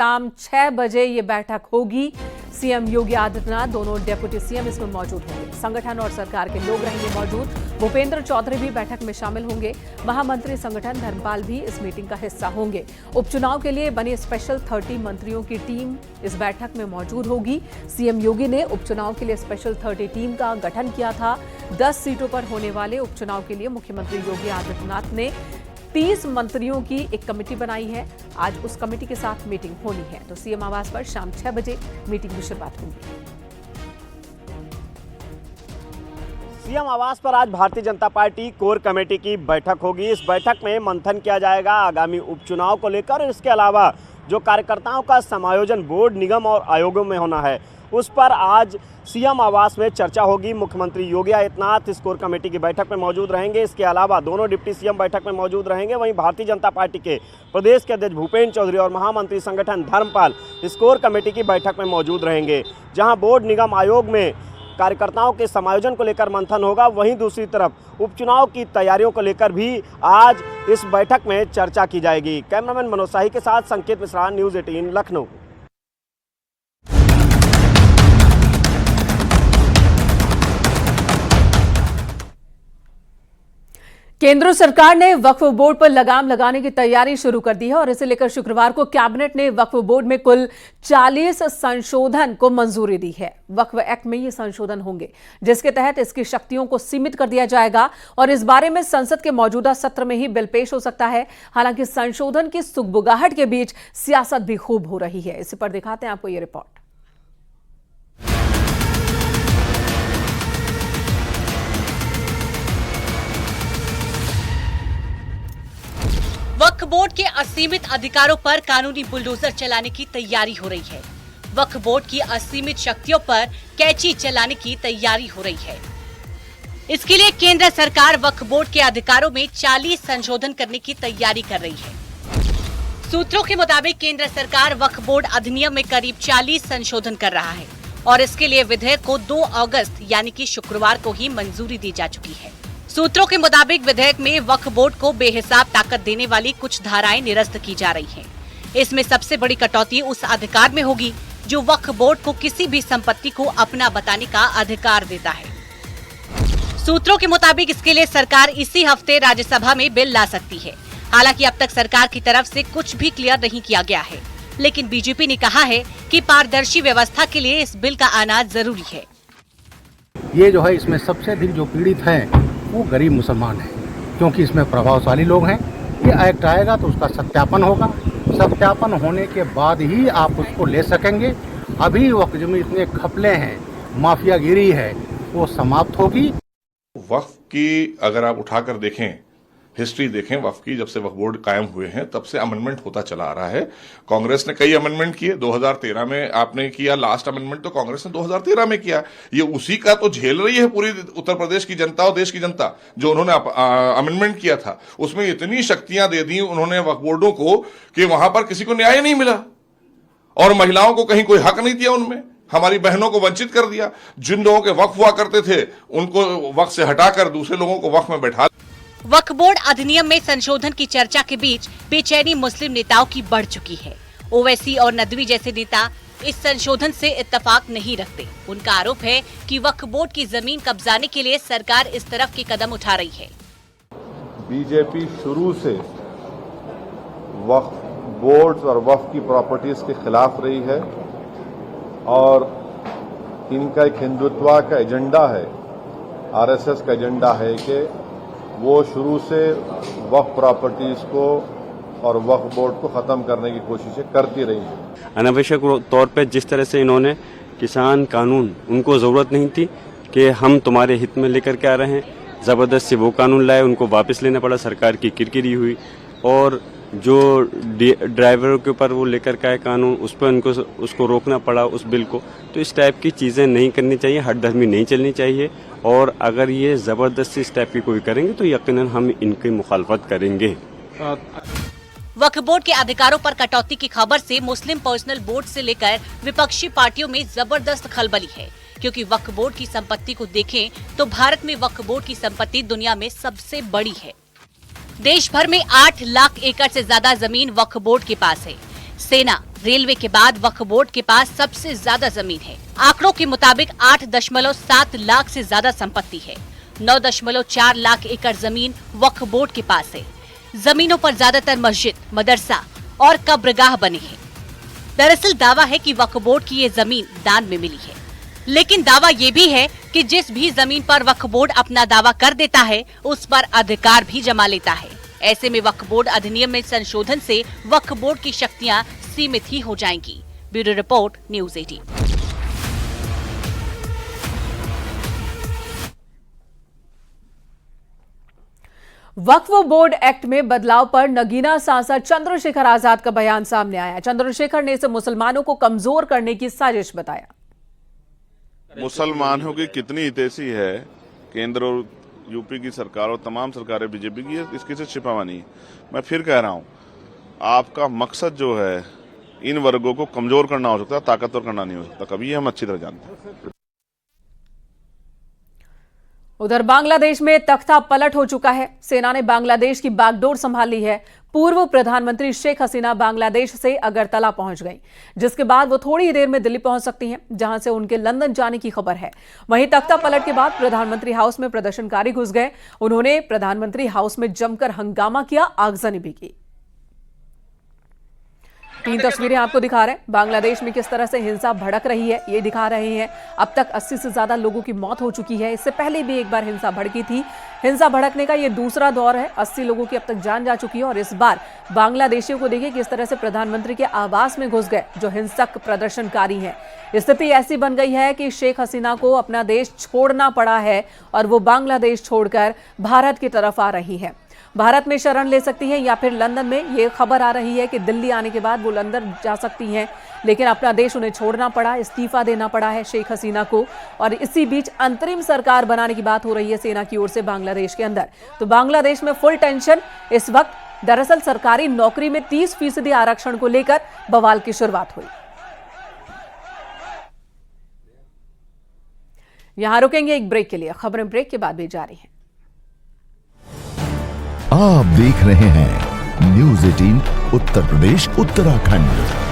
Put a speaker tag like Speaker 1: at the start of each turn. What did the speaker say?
Speaker 1: शाम 6 बजे ये बैठक होगी। सीएम योगी आदित्यनाथ, दोनों डिप्टी सीएम इसमें मौजूद होंगे। संगठन और सरकार के लोग रहेंगे मौजूद। भूपेंद्र चौधरी भी बैठक में शामिल होंगे। महामंत्री संगठन धर्मपाल भी इस मीटिंग का हिस्सा होंगे। उपचुनाव के लिए बनी स्पेशल 30 मंत्रियों की टीम इस बैठक में मौजूद होगी। सीएम योगी ने उपचुनाव के लिए स्पेशल 30 टीम का गठन किया था। 10 सीटों पर होने वाले उपचुनाव के लिए मुख्यमंत्री योगी आदित्यनाथ ने 30 मंत्रियों की एक कमेटी बनाई है। आज उस कमेटी के साथ मीटिंग होनी है, तो सीएम आवास पर शाम 6 बजे मीटिंग की शुरुआत होगी।
Speaker 2: सीएम आवास पर आज Bharatiya Janata party core committee की बैठक होगी। इस बैठक में मंथन किया जाएगा आगामी उपचुनाव को लेकर। इसके अलावा जो कार्यकर्ताओं का समायोजन बोर्ड, निगम और आयोगों में होना है, उस पर आज सीएम आवास में चर्चा होगी। मुख्यमंत्री योगी आदित्यनाथ इस कोर कमेटी की बैठक में मौजूद रहेंगे। इसके अलावा दोनों डिप्टी सीएम बैठक में मौजूद रहेंगे। वहीं भारतीय जनता पार्टी के प्रदेश के अध्यक्ष भूपेंद्र चौधरी और महामंत्री संगठन धर्मपाल इस कोर कमेटी की बैठक में मौजूद रहेंगे, जहां बोर्ड, निगम, आयोग में कार्यकर्ताओं के समायोजन को लेकर मंथन होगा। वहीं दूसरी तरफ उपचुनाव की तैयारियों को लेकर भी आज इस बैठक में चर्चा की जाएगी। कैमरामैन मनोज शाही के साथ संकेत मिश्रा, न्यूज़ 18 लखनऊ।
Speaker 1: केंद्र सरकार ने वक्फ बोर्ड पर लगाम लगाने की तैयारी शुरू कर दी है और इसे लेकर शुक्रवार को कैबिनेट ने वक्फ बोर्ड में कुल 40 संशोधन को मंजूरी दी है। वक्फ एक्ट में ये संशोधन होंगे, जिसके तहत इसकी शक्तियों को सीमित कर दिया जाएगा और इस बारे में संसद के मौजूदा सत्र में ही बिल पेश हो सकता है। हालांकि संशोधन की सुगबुगाहट के बीच सियासत भी खूब हो रही है। इसी पर दिखाते हैं आपको ये रिपोर्ट।
Speaker 3: वक्फ बोर्ड के असीमित अधिकारों पर कानूनी बुलडोजर चलाने की तैयारी हो रही है। वक्फ बोर्ड की असीमित शक्तियों पर कैंची चलाने की तैयारी हो रही है। इसके लिए केंद्र सरकार वक्फ बोर्ड के अधिकारों में 40 संशोधन करने की तैयारी कर रही है। सूत्रों के मुताबिक केंद्र सरकार वक्फ बोर्ड अधिनियम में करीब 40 संशोधन कर रहा है और इसके लिए विधेयक को 2 अगस्त यानी कि शुक्रवार को ही मंजूरी दी जा चुकी है। सूत्रों के मुताबिक विधेयक में वक्फ बोर्ड को बेहिसाब ताकत देने वाली कुछ धाराएं निरस्त की जा रही हैं। इसमें सबसे बड़ी कटौती उस अधिकार में होगी जो वक्फ बोर्ड को किसी भी संपत्ति को अपना बताने का अधिकार देता है। सूत्रों के मुताबिक इसके लिए सरकार इसी हफ्ते राज्यसभा में बिल ला सकती है। हालांकि अब तक सरकार की तरफ से कुछ भी क्लियर नहीं किया गया है, लेकिन बीजेपी ने कहा है कि पारदर्शी व्यवस्था के लिए इस बिल का आना जरूरी है।
Speaker 4: ये जो है, इसमें सबसे अधिक जो पीड़ित हैं वो गरीब मुसलमान हैं, क्योंकि इसमें प्रभावशाली लोग हैं। ये एक्ट आएगा तो उसका सत्यापन होगा। सत्यापन होने के बाद ही आप उसको ले सकेंगे। अभी वक्त में इतने घपले हैं, माफियागिरी है, वो समाप्त होगी।
Speaker 5: वक्फ की अगर आप उठाकर देखें, हिस्ट्री देखें वक्फ की, जब से वक्फ बोर्ड कायम हुए हैं तब से अमेंडमेंट होता चला आ रहा है। कांग्रेस ने कई अमेंडमेंट किए, 2013 में आपने किया, लास्ट अमेंडमेंट तो कांग्रेस ने 2013 में किया। ये उसी का तो झेल रही है पूरी उत्तर प्रदेश की जनता और देश की जनता। जो उन्होंने अमेंडमेंट किया था उसमें इतनी शक्तियां दे दी उन्होंने वक्फ बोर्डों को कि वहां पर किसी को न्याय नहीं मिला और महिलाओं को कहीं कोई हक नहीं दिया। उनमें हमारी बहनों को वंचित कर दिया। जिन लोगों के वक्फ हुआ करते थे उनको वक्फ से हटाकर दूसरे लोगों को वक्फ में बैठा।
Speaker 3: वक्फ बोर्ड अधिनियम में संशोधन की चर्चा के बीच बेचैनी मुस्लिम नेताओं की बढ़ चुकी है। ओवैसी और नदवी जैसे नेता इस संशोधन से इत्तेफाक नहीं रखते। उनका आरोप है कि वक्फ बोर्ड की जमीन कब्जाने के लिए सरकार इस तरफ के कदम उठा रही है।
Speaker 6: बीजेपी शुरू से वक्फ बोर्ड और वक्फ की प्रॉपर्टीज के खिलाफ रही है और इनका एक हिंदुत्व का एजेंडा है, आरएसएस का एजेंडा है कि वो शुरू से वक्फ प्रॉपर्टीज को और वक्फ बोर्ड को खत्म करने की कोशिशें करती रही हैं।
Speaker 7: अनावश्यक तौर पे जिस तरह से इन्होंने किसान कानून, उनको ज़रूरत नहीं थी कि हम तुम्हारे हित में लेकर के आ रहे हैं, ज़बरदस्ती वो कानून लाए, उनको वापस लेना पड़ा, सरकार की किरकिरी हुई। और जो ड्राइवरों के ऊपर वो लेकर के आए कानून, उस पर उनको उसको रोकना पड़ा, उस बिल को। तो इस टाइप की चीज़ें नहीं करनी चाहिए, हठधर्मी नहीं चलनी चाहिए। और अगर ये ज़बरदस्ती इस टाइप की कोई करेंगे तो यकीनन हम इनकी मुखालफत करेंगे।
Speaker 3: वक्फ बोर्ड के अधिकारों पर कटौती की खबर से मुस्लिम पर्सनल बोर्ड से लेकर विपक्षी पार्टियों में जबरदस्त खलबली है, क्योंकि वक्फ बोर्ड की संपत्ति को देखें तो भारत में वक्फ बोर्ड की संपत्ति दुनिया में सबसे बड़ी है। देश भर में 8 लाख एकड़ से ज्यादा जमीन वक्फ बोर्ड के पास है। सेना, रेलवे के बाद वक्फ बोर्ड के पास सबसे ज्यादा जमीन है। आंकड़ों के मुताबिक 8.7 लाख से ज्यादा संपत्ति है। 9.4 लाख एकड़ जमीन वक्फ बोर्ड के पास है। जमीनों पर ज्यादातर मस्जिद, मदरसा और कब्रगाह बने हैं। दरअसल दावा है कि वक्फ बोर्ड की ये जमीन दान में मिली है, लेकिन दावा ये भी है कि जिस भी जमीन पर वक्फ बोर्ड अपना दावा कर देता है उस पर अधिकार भी जमा लेता है। ऐसे में वक्फ बोर्ड अधिनियम में संशोधन से वक्फ बोर्ड की शक्तियां सीमित ही हो जाएंगी। Bureau report, news 18।
Speaker 1: वक्फ बोर्ड एक्ट में बदलाव पर नगीना सांसद चंद्रशेखर आजाद का बयान सामने आया। चंद्रशेखर ने इसे मुसलमानों को कमजोर करने की साजिश बताया।
Speaker 8: मुसलमानों की कितनी हितैषी है केंद्र और यूपी की सरकार और तमाम सरकारें बीजेपी की, इसकी से छिपावा नहीं। मैं फिर कह रहा हूं, आपका मकसद जो है इन वर्गों को कमजोर करना हो सकता है, ताकतवर करना नहीं हो सकता। कभी हम अच्छी तरह जानते हैं।
Speaker 1: उधर बांग्लादेश में तख्ता पलट हो चुका है। सेना ने बांग्लादेश की बागडोर संभाली है। पूर्व प्रधानमंत्री शेख हसीना बांग्लादेश से अगरतला पहुंच गई, जिसके बाद वो थोड़ी ही देर में दिल्ली पहुंच सकती हैं, जहां से उनके लंदन जाने की खबर है। वहीं तख्ता पलट के बाद प्रधानमंत्री हाउस में प्रदर्शनकारी घुस गए। उन्होंने प्रधानमंत्री हाउस में जमकर हंगामा किया, आगजनी भी की। 3 तस्वीरें आपको दिखा रहे हैं। बांग्लादेश में किस तरह से हिंसा भड़क रही है ये दिखा रहे हैं। अब तक 80 से ज्यादा लोगों की मौत हो चुकी है। इससे पहले भी एक बार हिंसा भड़की थी। हिंसा भड़कने का ये दूसरा दौर है। 80 लोगों की अब तक जान जा चुकी है। और इस बार बांग्लादेशियों को देखिए किस तरह से प्रधानमंत्री के आवास में घुस गए जो हिंसक प्रदर्शनकारी हैं। स्थिति ऐसी बन गई है कि शेख हसीना को अपना देश छोड़ना पड़ा है और वो बांग्लादेश छोड़कर भारत की तरफ आ रही है। भारत में शरण ले सकती हैं या फिर लंदन में। ये खबर आ रही है कि दिल्ली आने के बाद वो लंदन जा सकती हैं, लेकिन अपना देश उन्हें छोड़ना पड़ा, इस्तीफा देना पड़ा है शेख हसीना को। और इसी बीच अंतरिम सरकार बनाने की बात हो रही है सेना की ओर से बांग्लादेश के अंदर। तो बांग्लादेश में फुल टेंशन इस वक्त। दरअसल सरकारी नौकरी में 30% आरक्षण को लेकर बवाल की शुरुआत हुई। यहां रुकेंगे एक ब्रेक के लिए। खबरें ब्रेक के बाद भी जारी हैं।
Speaker 9: आप देख रहे हैं न्यूज़ 18 उत्तर प्रदेश उत्तराखंड।